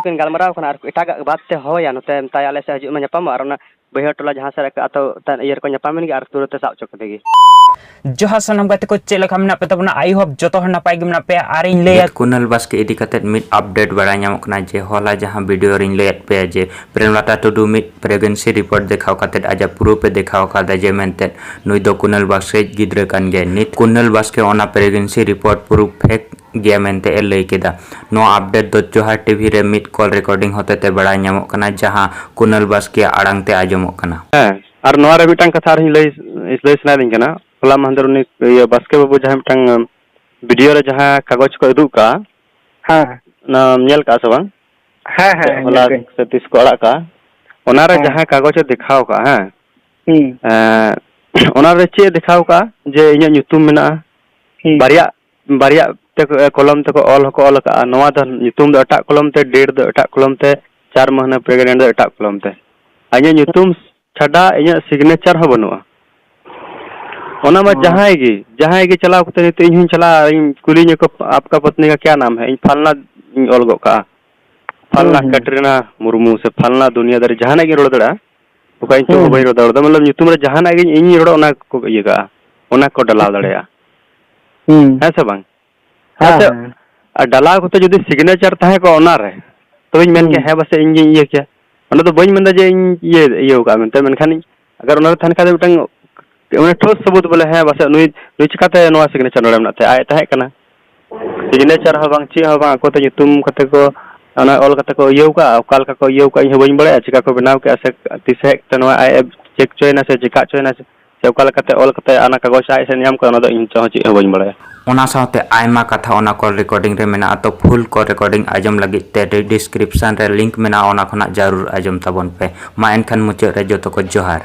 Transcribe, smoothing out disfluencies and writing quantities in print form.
ᱠᱤᱱ ᱜᱟᱞᱢᱟᱨᱟᱣ ᱠᱟᱱᱟ ᱟᱨ ᱮᱴᱟᱜᱟᱜ ᱵᱟᱫ ᱛᱮ ᱦᱚᱭᱟ ᱱᱚᱛᱮ ᱢᱮᱛᱟᱭᱟ ᱟᱞᱮ ᱥᱮᱫ ᱦᱤᱡᱩᱜ ᱢᱮ ᱧᱟᱯᱟᱢᱚᱜ ᱟᱨ ᱚᱱᱟ ᱵᱟᱹᱭᱦᱟᱹᱲ ᱴᱚᱞᱟ ᱡᱟᱦᱟᱸ ᱥᱮᱫ ᱟᱛᱳ ᱤᱭᱟᱹ ᱨᱮᱠᱚ ᱧᱟᱯᱟᱢᱮᱱ ᱜᱮ ᱟᱨ ᱛᱩᱨᱟᱹᱛ ᱥᱟᱵ ᱦᱚᱪᱚ ᱠᱮᱫᱮ ᱜᱮ ᱡᱚᱦᱟᱨ ᱥᱟᱱᱟᱢ ᱜᱟᱛᱮ ᱠᱚ ᱪᱮᱫ ᱞᱮᱠᱟ ᱢᱮᱱᱟᱜ ᱯᱮ ᱛᱟᱵᱚᱱᱟ ᱟᱭ ᱦᱳᱯ ᱡᱚᱛᱚ ᱦᱚᱲ ᱱᱟᱯᱟᱭ ᱜᱮ ᱢᱮᱱᱟᱜ ᱯᱮᱭᱟ ᱟᱨ ᱤᱧ ᱞᱟᱹᱭᱟ ᱠᱩᱱᱟᱞ ᱵᱟᱥᱠᱮ ᱤᱫᱤ ᱠᱟᱛᱮᱫ ᱢᱤᱫ ᱟᱯᱰᱮᱴ ᱵᱟᱲᱟᱭ ᱧᱟᱢᱚᱜ ᱠᱟᱱᱟ ᱡᱮ ᱦᱚᱞᱟ ᱡᱟᱦᱟᱸ ᱵᱷᱤᱰᱤᱭᱳ ᱨᱤᱧ ᱞᱟᱹᱭᱟᱫ ᱯᱮᱭᱟ ᱡᱮ ᱯᱨᱮᱢᱞᱟᱛᱟ ᱴᱩᱰᱩ ᱢᱤᱫ ᱯᱨᱮᱜᱱᱮᱱᱥᱤ ᱨᱤᱯᱳर्ट ᱫᱮᱠᱷᱟᱣ ᱠᱟᱛᱮᱫ ᱟᱡᱟᱜ ᱯᱨᱩᱯᱷ ᱮ ᱫᱮᱠᱷᱟᱣ ᱠᱟᱫᱟ ᱡᱮ ᱢᱮᱱᱛᱮ ᱱᱩᱭ ᱫᱚ ᱠᱩᱱᱟᱞ ᱵᱟᱥᱠᱮ ᱜᱤᱫᱽᱨᱟᱹ ᱠᱟᱱ ᱜᱮᱭᱟ ᱱᱤᱛ ᱠᱩᱱᱟᱞ ᱵᱟᱥᱠᱮ ᱚᱱᱟ ᱯᱨᱮᱜᱱᱮᱱᱥᱤ ᱨᱤᱯᱳर्ट ᱯᱨᱩᱯᱷ ᱯᱷᱮᱠ ᱜᱮᱭᱟ ᱢᱮᱱᱛᱮ ᱮ ᱞᱟᱹᱭ ᱠᱮᱫᱟ ᱱᱚᱣᱟ ᱟᱯᱰᱮᱴ ᱫᱚ ᱡᱚᱦᱟᱨ ᱴᱤᱵᱷᱤ ᱨᱮ ᱢᱤᱫ ᱠᱚᱞ ᱨᱮᱠᱚᱨᱰᱤᱝ ᱦᱚᱛᱮᱛᱮ ᱵᱟᱲᱟᱭ ᱧᱟᱢᱚᱜ ᱠᱟᱱᱟ ᱡᱟᱦᱟᱸ ᱠᱩᱱᱟᱞ ᱵᱟᱥᱠᱮ ᱟᱲᱟᱝ ᱛᱮ ᱟᱸᱡᱚᱢᱚᱜ ᱠᱟᱱᱟ ᱟᱨ ᱱᱚᱣᱟ ᱨᱮ ᱢᱤᱫᱴᱟᱝ ᱠᱟᱛᱷᱟ ᱟᱨᱦᱚᱸ ᱞᱟᱹᱭ ᱥᱟᱱᱟᱭᱮᱫᱤᱧ ᱠᱟᱱᱟ ᱦᱚᱞᱟ ᱢᱟᱦᱫᱮᱨ ᱩᱱᱤ ᱵᱟᱥᱠᱮ ᱵᱟᱹᱵᱩ ᱡᱟᱦᱟᱸ ᱢᱤᱫᱴᱟᱝ ভিডিও ᱨᱮ ᱡᱟᱦᱟᱸ ᱠᱟᱜᱚᱡᱽ ᱠᱚ ᱩᱫᱩᱜ ᱠᱟᱜᱼᱟ ᱚᱱᱟᱢ ᱧᱮᱞ ᱠᱟᱜᱼᱟ ᱥᱮ ᱵᱟᱝ ᱦᱚᱞᱟ ᱥᱮ ᱛᱤᱥ ᱠᱚ ᱟᱲᱟᱜ ᱠᱟᱜᱼᱟ ᱚᱱᱟᱨᱮ ᱡᱟᱦᱟᱸ ᱠᱟᱜᱚᱡᱽ ᱮ ᱫᱮᱠᱷᱟᱣ ᱠᱟᱜᱼᱟ ᱚᱱᱟᱨᱮ ᱪᱮᱫ ᱮ ᱫᱮᱠᱷᱟᱣ ᱠᱟᱜᱼᱟ ᱡᱮ ᱤᱧᱟᱹᱜ ᱧᱩᱛᱩᱢ ᱢᱮᱱᱟᱜᱼᱟ ᱵᱟᱨᱭᱟ ᱛᱮ ᱠᱚᱞᱚᱢ ᱛᱮᱠᱚ ᱚᱞ ᱦᱚᱸᱠᱚ ᱚᱞ ᱠᱟᱜᱼᱟ ᱱᱚᱣᱟ ᱫᱚ ᱧᱩᱛᱩᱢ ᱫᱚ ᱮᱴᱟᱜ ᱠᱚᱞᱚᱢ ᱛᱮ ᱰᱮᱴ ᱫᱚ ᱮᱴᱟᱜ ᱠᱚᱞᱚᱢ ᱛᱮ 4 ᱢᱟᱹᱦᱱᱟᱹ ᱯᱨᱮᱜᱱᱮᱱᱴ ᱫᱚ ᱮᱴᱟᱜ ᱠᱚᱞᱚᱢ ᱛᱮ ᱤᱧᱟᱹᱜ ᱧᱩᱛᱩᱢ ᱪᱷᱟᱰᱟ ᱤᱧᱟᱹᱜ ᱥᱤᱜᱽᱱᱮᱪᱟᱨ ᱦᱚᱸ ᱵᱟᱹᱱᱩᱜᱼᱟ ᱚᱱᱟ ᱢᱟ ᱡᱟᱦᱟᱸᱭ ᱜᱮ ᱪᱟᱞᱟᱣ ᱠᱟᱛᱮ ᱱᱤᱛᱚᱜ ᱤᱧ ᱦᱚᱸᱧ ᱪᱟᱞᱟᱜᱼᱟ ᱤᱧ ᱠᱩᱞᱤᱧ ᱟᱠᱚ आपका पत्नी का क्या नाम है ᱤᱧ ᱯᱷᱟᱞᱱᱟ ᱤᱧ ᱚᱞ ᱜᱚᱫ ᱠᱟᱜᱼᱟ ᱯᱷᱟᱞᱱᱟ ᱠᱮᱴᱨᱤᱱᱟ ᱢᱩᱨᱢᱩ ᱥᱮ ᱯᱷᱟᱞᱱᱟ ᱫᱩᱱᱤᱭᱟᱹᱫᱟᱨᱤ ᱡᱟᱦᱟᱱᱟᱜ ᱜᱤᱧ ᱨᱚᱲ ᱫᱟᱲᱮᱭᱟᱜᱼᱟ ᱚᱠᱟ ᱧᱩᱛᱩᱢ ᱦᱚᱸ ᱵᱟᱹᱧ ᱨᱚᱲ ᱫᱟᱲᱮᱭᱟᱜᱼᱟ ᱢᱚᱛᱞᱚᱵ ᱧᱩᱛᱩᱢ ᱨᱮ ᱡᱟᱦᱟᱱᱟᱜ ᱜᱮ ᱤᱧ ᱨᱚᱲᱟ ᱚᱱᱟ ᱠᱚ ᱤᱭᱟᱹ ᱠᱟᱜᱼᱟ ᱚᱱᱟ ᱠᱚ ᱰᱟᱞᱟᱣ ᱫᱟᱲᱮᱭᱟᱜᱼᱟ ᱦᱮᱸ ᱥᱮ ᱵᱟᱝ ᱦᱮᱸᱥᱮ ᱟᱨ ᱰᱟᱞᱟᱣ ᱠᱟᱛᱮ ᱡᱩᱫᱤ ᱥᱤᱜᱽᱱᱮᱪᱟᱨ ᱛᱟᱦᱮᱸ ᱠᱚᱜᱼᱟ ᱚᱱᱟᱨᱮ ᱛᱚᱵᱮᱧ ᱢᱮᱱ ᱠᱮᱭᱟ ᱦᱮᱸ ᱵᱟᱥᱮ ᱤᱧ ᱜᱤᱧ ᱤᱭᱟᱹ ᱠᱮᱭᱟ ᱚᱱᱟ ᱫᱚ ᱵᱟᱹᱧ ᱢᱮᱱᱫᱟ ᱡᱮ ᱤᱧ ᱤᱭᱟᱹ ᱠᱟᱜᱼᱟ ᱢᱮᱱᱛᱮ ᱢᱮᱱᱠᱷᱟᱱ ᱟᱜᱟᱨ ᱚᱱᱟ ᱨᱮ ᱛᱟᱦᱮᱱ ᱠᱷᱟᱱ ᱫᱚ ᱢᱤᱫᱴᱟᱝ ठोस सबूत ᱵᱚᱞᱮ ᱦᱮᱸ ᱵᱟᱥᱮ ᱱᱩᱭ ᱪᱤᱠᱟᱹᱛᱮ ᱱᱚᱣᱟ ᱥᱤᱜᱽᱱᱮᱪᱟᱨ ᱱᱚᱰᱮ ᱢᱮᱱᱟᱜ ᱛᱟᱭᱟ ᱟᱡ ᱛᱟᱦᱮᱸ ᱠᱟᱱᱟ ᱥᱤᱜᱽᱱᱮᱪᱟᱨ ᱦᱚᱸ ᱵᱟᱝ ᱪᱮᱫ ᱦᱚᱸ ᱵᱟᱝ ᱟᱠᱚ ᱛᱮ ᱧᱩᱛᱩᱢ ᱠᱟᱛᱮ ᱠᱚ ᱚᱱᱟ ᱚᱞ ᱠᱟᱛᱮ ᱠᱚ ᱤᱭᱟᱹᱣ ᱠᱟᱜᱼᱟ ᱚᱠᱟ ᱞᱮᱠᱟ ᱠᱚ ᱤᱭᱟᱹᱣ ᱠᱟᱜᱼᱟ ᱤᱧ ᱦᱚᱸ ᱵᱟᱹᱧ ᱵᱟᱲᱟᱭᱟ ᱪᱤᱠᱟ ᱠᱚ ᱵᱮᱱᱟᱣ ᱠᱮᱜᱼᱟ ᱥᱮ ᱛᱤᱥ ᱦᱮᱡ ᱠᱟᱛᱮ ᱱᱚᱣᱟ ᱟᱡ ᱪᱮᱠ ᱦᱚᱪᱚᱭᱮᱱᱟ ᱥᱮ ᱪᱤᱠᱟ ᱦᱚᱪᱚᱭᱮᱱᱟ ᱥᱮ ᱚᱠᱟ ᱞᱮᱠᱟᱛᱮ ᱚᱞ ᱠᱟᱛᱮ ᱚᱱᱟ ᱠᱟᱜᱚᱡᱽ ᱟᱡ ᱥᱮᱫ ᱧᱟᱢ ᱠᱟᱜᱼᱟ ᱚᱱᱟ ᱫᱚ ᱤᱧ ᱦᱚᱸ ᱪᱮᱫ ᱦᱚᱸ ᱵᱟᱹᱧ ᱵᱟᱲᱟᱭᱟ ᱚᱱᱟ ᱥᱟᱶᱛᱮ ᱟᱭᱢᱟ ᱠᱟᱛᱷᱟ ᱚᱱᱟ ᱠᱚᱞ ᱨᱮᱠᱚᱨᱰᱤᱝ ᱨᱮ ᱢᱮᱱᱟᱜᱼᱟ ᱛᱚ ᱯᱷᱩᱞ ᱠᱚᱞ ᱨᱮᱠᱚᱨᱰᱤᱝ ᱟᱸᱡᱚᱢ ᱞᱟᱹᱜᱤᱫ ᱛᱮ ᱰᱤᱥᱠᱨᱤᱯᱥᱚᱱ ᱨᱮ ᱞᱤᱝᱠ ᱢᱮᱱᱟᱜᱼᱟ ᱚᱱᱟ ᱠᱷᱚᱱᱟᱜ ᱡᱟᱨᱩᱲ ᱟᱸᱡᱚᱢ ᱛᱟᱵᱚᱱ ᱯᱮ ᱢᱟ ᱮᱱᱠᱷᱟᱱ ᱢᱩᱪᱟᱹᱫ ᱨᱮ ᱡᱚᱛᱚ ᱠᱚ ᱡᱚᱦᱟᱨ